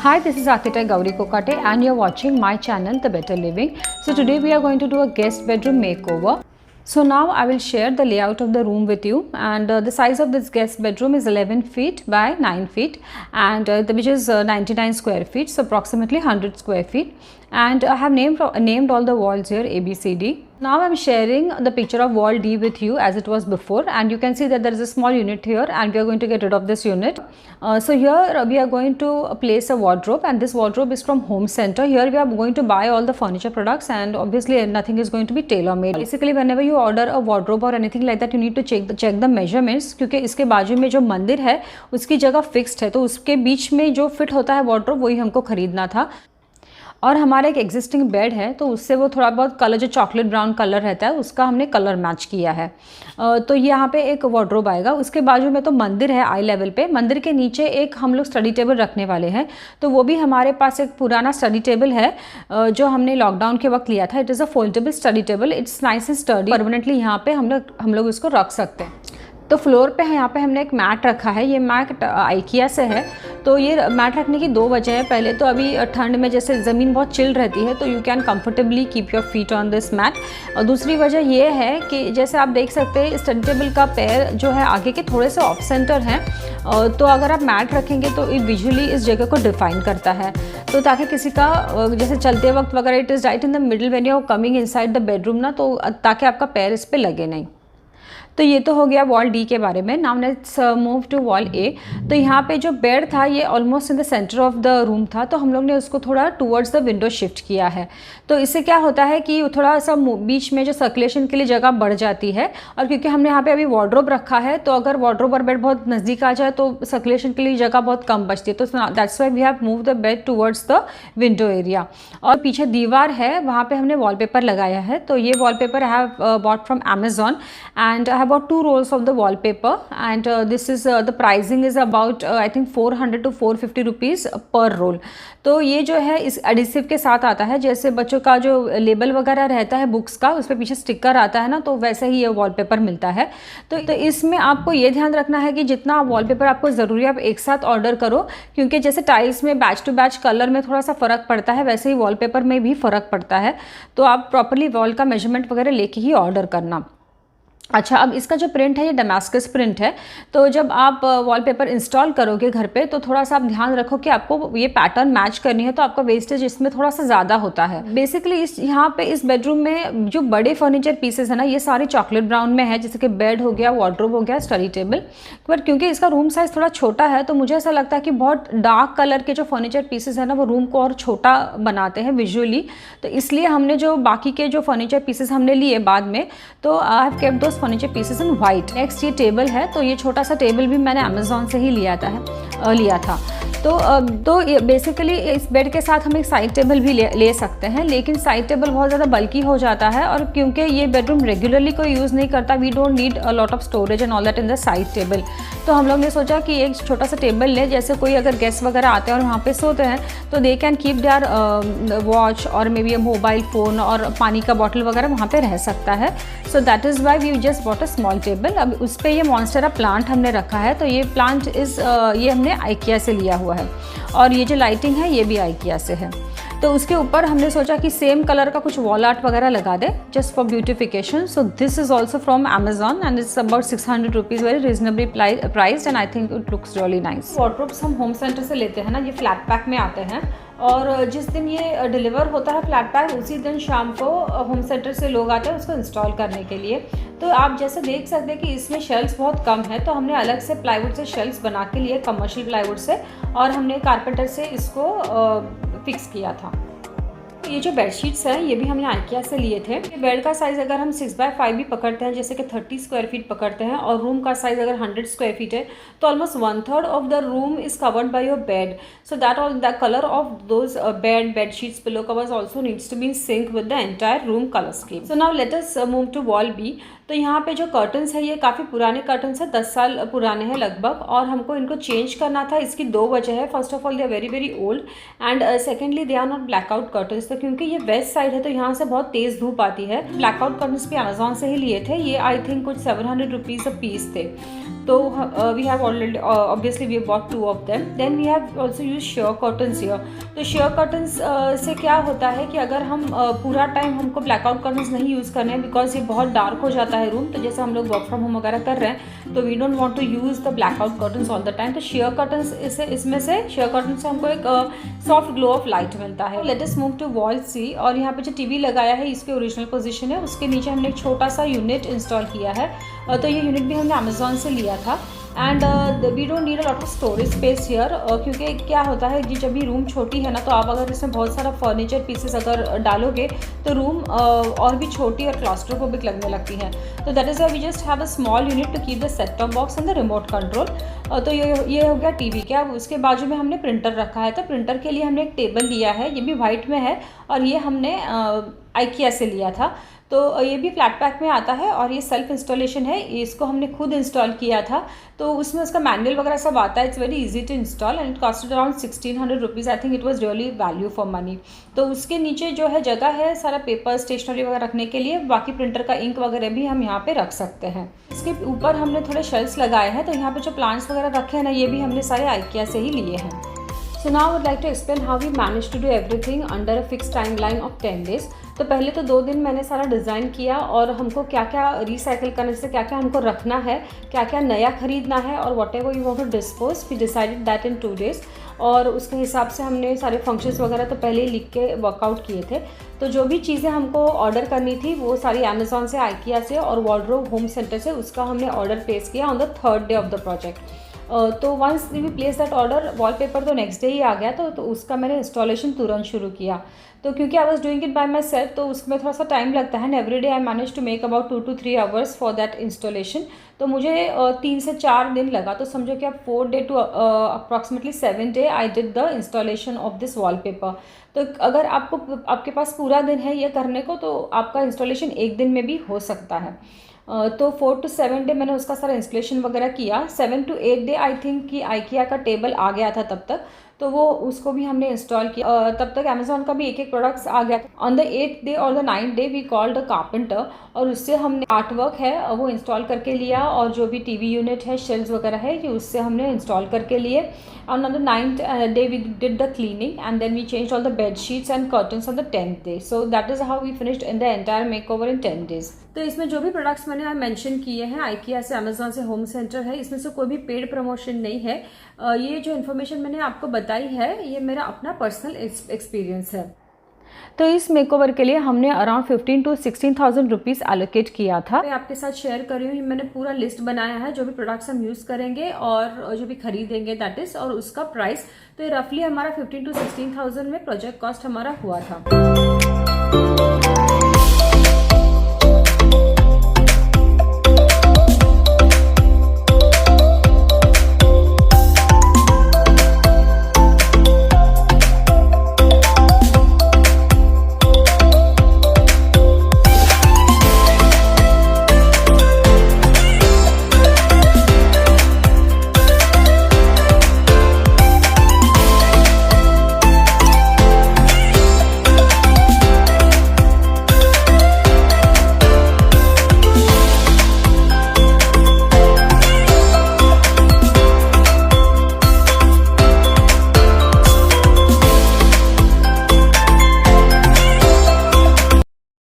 Hi, this is architect Gauri Kokate and you're watching my channel The Better Living. So today we are going to do a guest bedroom makeover. So now I will share the layout of the room with you, and the size of this guest bedroom is 11 feet by 9 feet and which is 99 square feet, so approximately 100 square feet. And I have named all the walls here A, B, C, D. Now I am sharing the picture of wall D with you as it was before, and you can see that there is a small unit here and we are going to get rid of this unit. So here we are going to place a wardrobe, and this wardrobe is from Home Center. Here we are going to buy all the furniture products, and obviously nothing is going to be tailor made. Basically whenever you order a wardrobe or anything like that, you need to check the measurements, क्योंकि इसके बाजू में जो मंदिर है उसकी जगह fixed है, तो उसके बीच में जो फिट होता है वॉर्डरोब वही हमको खरीदना था। और हमारा एक एग्जिस्टिंग बेड है, तो उससे वो थोड़ा बहुत कलर जो चॉकलेट ब्राउन कलर रहता है उसका हमने कलर मैच किया है। तो यहाँ पे एक वार्डरोब आएगा, उसके बाजू में तो मंदिर है आई लेवल पे। मंदिर के नीचे एक हम लोग स्टडी टेबल रखने वाले हैं, तो वो भी हमारे पास एक पुराना स्टडी टेबल है जो हमने लॉकडाउन के वक्त लिया था। It is a foldable study table, it's nice and study. Permanently यहाँ पे हम लोग इसको रख सकते हैं। तो फ्लोर पे है, यहाँ पे हमने एक मैट रखा है, ये मैट आइकिया से है। तो ये मैट रखने की दो वजह है। पहले तो अभी ठंड में जैसे ज़मीन बहुत चिल रहती है, तो you can comfortably keep your feet on this mat. और दूसरी वजह ये है कि जैसे आप देख सकते हैं स्टडी टेबल का पैर जो है आगे के थोड़े से ऑफ सेंटर हैं, तो अगर आप मैट रखेंगे तो ये विजुअली इस जगह को डिफाइन करता है, तो ताकि किसी का जैसे चलते वक्त वगैरह it is right in the middle when you are coming inside the bedroom ना, तो ताकि आपका पैर इस पर लगे नहीं। तो ये तो हो गया वॉल डी के बारे में। Now let's move to wall A. तो यहाँ पे जो बेड था ये almost in the centre of the room था, तो हम लोग ने उसको थोड़ा टूवर्ड्स द विंडो शिफ्ट किया है। तो इससे क्या होता है कि थोड़ा सा बीच में जो सर्कुलेशन के लिए जगह बढ़ जाती है, और क्योंकि हमने यहाँ पे अभी वार्डरोब रखा है, तो अगर वार्डरोब और बेड बहुत नज़दीक आ जाए तो सर्कुलेशन के लिए जगह बहुत कम बचती है। तो that's why we have move the bed towards the window area. और पीछे दीवार है, वहाँ पर हमने वॉलपेपर लगाया है। तो ये wallpaper I have bought from Amazon and I have bought 2 rolls of the wallpaper, and this is the pricing is about I think 400 to 450 rupees per roll। तो ये जो है इस एडिसिव के साथ आता है, जैसे बच्चों का जो लेबल वगैरह रहता है बुक्स का, उस पर पीछे स्टिकर आता है ना, तो वैसे ही ये वॉलपेपर मिलता है। तो इसमें आपको ये ध्यान रखना है कि जितना वॉलपेपर आपको ज़रूरी है आप एक साथ ऑर्डर करो, क्योंकि जैसे टाइल्स में बैच टू बैच कलर में थोड़ा सा फ़र्क पड़ता है, वैसे ही वॉलपेपर में भी फ़र्क पड़ता है। तो आप प्रॉपरली वॉल का मेजरमेंट वगैरह लेके ही ऑर्डर करना। अच्छा, अब इसका जो प्रिंट है ये डेमास्कस प्रिंट है। तो जब आप वॉलपेपर इंस्टॉल करोगे घर पे, तो थोड़ा सा आप ध्यान रखो कि आपको ये पैटर्न मैच करनी है, तो आपका वेस्टेज इसमें थोड़ा सा ज़्यादा होता है। बेसिकली यहाँ पे इस बेडरूम में जो बड़े फर्नीचर पीसेस है ना, ये सारे चॉकलेट ब्राउन में है, जैसे कि बेड हो गया, वार्डरोब हो गया, स्टडी टेबल। पर क्योंकि इसका रूम साइज़ थोड़ा छोटा है, तो मुझे ऐसा लगता है कि बहुत डार्क कलर के जो फर्नीचर पीसेस है ना, वो रूम को और छोटा बनाते हैं विजुअली। तो इसलिए हमने जो बाकी के जो फर्नीचर पीसेस हमने लिए बाद में, तो I have kept those furniture pieces in white. Next ये टेबल है, तो ये छोटा सा टेबल भी मैंने अमेजोन से ही लिया था। तो बेसिकली इस बेड के साथ हम एक साइड टेबल भी ले सकते हैं, लेकिन साइड टेबल बहुत ज़्यादा बल्कि हो जाता है, और क्योंकि ये बेडरूम रेगुलरली कोई यूज़ नहीं करता, we don't need a lot of storage and all that in the side table. तो हम लोग ने सोचा कि एक छोटा सा टेबल ले, जैसे कोई अगर गेस्ट वगैरह आते हैं और वहाँ पे सोते हैं, तो they can keep their watch और मे बी मोबाइल फ़ोन और पानी का बॉटल वगैरह वहाँ पे रह सकता है। So that is why we just bought a small table. अब उस पर ये मॉन्स्टेरा प्लांट हमने रखा है, तो ये प्लांट ये हमने आइकिया से लिया हुआ है, और ये जो लाइटिंग है ये भी आइकिया से है। तो उसके ऊपर हमने सोचा कि सेम कलर का कुछ वॉल आर्ट वगैरह लगा दे, just for beautification. So this is also from Amazon and it's about 600 rupees, very reasonably priced and I think it looks really nice. Wardrobes हम होम सेंटर से लेते हैं ना, ये फ्लैट पैक में आते हैं, और जिस दिन ये डिलीवर होता है फ्लैट पैक, उसी दिन शाम को होम सेंटर से लोग आते हैं उसको इंस्टॉल करने के लिए। तो आप जैसे देख सकते हैं कि इसमें शेल्फ्स बहुत कम है, तो हमने अलग से प्लाईवुड से शेल्फ्स बना के लिए, कमर्शियल प्लाईवुड से, और हमने कारपेंटर से इसको फिक्स किया था। ये जो बेडशीट्स हैं ये भी हमने आइकिया से लिए थे। बेड का साइज़ अगर हम 6x5 भी पकड़ते हैं, जैसे कि 30 स्क्वायर फीट पकड़ते हैं, और रूम का साइज़ अगर 100 स्क्वायर फीट है, तो almost 1/3 of the room is covered by your bed. So that all the colour of those bedsheets, pillow covers also needs to be in sync with the entire room colour scheme. So now let us move to wall B. तो यहाँ पे जो curtains है ये काफ़ी पुराने curtains है, 10 साल पुराने हैं लगभग, और हमको इनको चेंज करना था। इसकी दो वजह है। First of all they are very very old, and secondly they are not blackout curtains. तो क्योंकि ये वेस्ट साइड है, तो यहाँ से बहुत तेज़ धूप आती है। ब्लैकआउट कर्टन्स भी अमेजॉन से ही लिए थे, ये आई थिंक कुछ 700 रुपीज़ अ पीस थे। तो we have already obviously we bought 2 of them. Then we have also use sheer curtains here. तो शेयर कर्टन्स से क्या होता है कि अगर हम पूरा टाइम हमको ब्लैकआउट कर्टन्स नहीं यूज़ करने हैं, बिकॉज ये बहुत डार्क हो जाता है रूम, तो जैसे हम लोग वर्क फ्रॉम होम वगैरह कर रहे हैं तो we don't want to use the blackout curtains all the time. तो शेयर कर्टन्स इसमें से शेयर कर्टन से हमको एक सॉफ्ट ग्लो ऑफ लाइट मिलता है। Let us move to wall C. और यहाँ पे जो टीवी लगाया है इसके ओरिजिनल पोजीशन है, उसके नीचे हमने एक छोटा सा यूनिट इंस्टॉल किया है। तो ये यूनिट भी हमने अमेजोन से लिया था। And we don't need a lot of storage space here, क्योंकि क्या होता है कि जब भी रूम छोटी है ना, तो आप अगर इसमें बहुत सारा फर्नीचर पीसेस अगर डालोगे तो रूम और भी छोटी और क्लॉस्ट्रोफोबिक लगने लगती है। तो that is we just have a small unit to keep the set top box and the remote control. तो ये हो गया टीवी के। अब उसके बाजू में हमने प्रिंटर रखा है। तो प्रिंटर के लिए हमने एक टेबल लिया है, ये भी वाइट में है और ये हमने IKEA से लिया था। तो ये भी फ्लैट पैक में आता है और ये सेल्फ इंस्टॉलेशन है, इसको हमने खुद इंस्टॉल किया था। तो उसमें उसका मैनुअल वगैरह सब आता है। It's very easy to install and it costed around 1600 rupees. I think it was really value for money. तो उसके नीचे जो है जगह है सारा पेपर स्टेशनरी वगैरह रखने के लिए, बाकी प्रिंटर का इंक वगैरह भी हम यहाँ पे रख सकते हैं। इसके ऊपर हमने थोड़े शेल्फ्स लगाए हैं। तो यहाँ पे जो प्लांट्स वगैरह रखे हैं ना, ये भी हमने सारे IKEA से ही लिए हैं। So now I would like to explain how we managed to do everything under a fixed timeline of 10 days. तो पहले तो 2 दिन मैंने सारा डिज़ाइन किया और हमको क्या क्या रिसाइकिल करने से क्या क्या हमको रखना है, क्या क्या नया खरीदना है और whatever you want to dispose, we decided that in 2 days। और उसके हिसाब से हमने सारे फंक्शंस वगैरह तो पहले ही लिख के वर्कआउट किए थे। तो जो भी चीज़ें हमको ऑर्डर करनी थी वो सारी अमेजोन से, IKEA से और वॉर्डरोब होम सेंटर से, उसका हमने ऑर्डर प्लेस किया on the 3rd day of the project. तो once we place that order, wallpaper तो नेक्स्ट डे ही आ गया। तो उसका मैंने इंस्टॉलेशन तुरंत शुरू किया। तो क्योंकि I was doing it by myself, तो उसमें थोड़ा सा टाइम लगता है। Every day I manage to make about 2 to 3 hours for that installation. तो मुझे 3 से 4 दिन लगा। तो समझो कि अब 4 day to approximately 7 day I did the installation of this wallpaper. तो अगर आपके पास पूरा दिन है ये करने को, तो आपका इंस्टॉलेशन 1 दिन में भी हो सकता है। तो 4 to 7 डे मैंने उसका सारा इंस्टॉलेशन वगैरह किया। 7 to 8 डे आई थिंक कि IKEA का टेबल आ गया था तब तक, तो वो उसको भी हमने इंस्टॉल किया। तब तक अमेजोन का भी एक प्रोडक्ट्स आ गया था। ऑन द 8th डे और the 9th day we called a carpenter और उससे हमने आर्टवर्क है वो इंस्टॉल करके लिया, और जो भी टीवी यूनिट है, शेल्व्स वगैरह है, ये उससे हमने इंस्टॉल करके लिए। On the 9th day we did the cleaning and then we change all the bed sheets and curtains on the 10th day. So that is how we finished in the entire makeover in 10 days। तो इसमें जो भी products मैंने mention किए हैं, IKEA से, Amazon से, home centre है, इसमें से कोई भी पेड प्रमोशन नहीं है। ये जो इन्फॉर्मेशन मैंने आपको बताई है ये मेरा अपना पर्सनल एक्सपीरियंस है। तो इस मेकओवर के लिए हमने अराउंड 15 to 16,000 रुपीज़ एलोकेट किया था। मैं आपके साथ शेयर कर रही हूँ, मैंने पूरा लिस्ट बनाया है जो भी प्रोडक्ट्स हम यूज़ करेंगे और जो भी खरीदेंगे दैट इज़, और उसका प्राइस। तो ये रफली हमारा 15 to 16,000 में प्रोजेक्ट कॉस्ट हमारा हुआ था।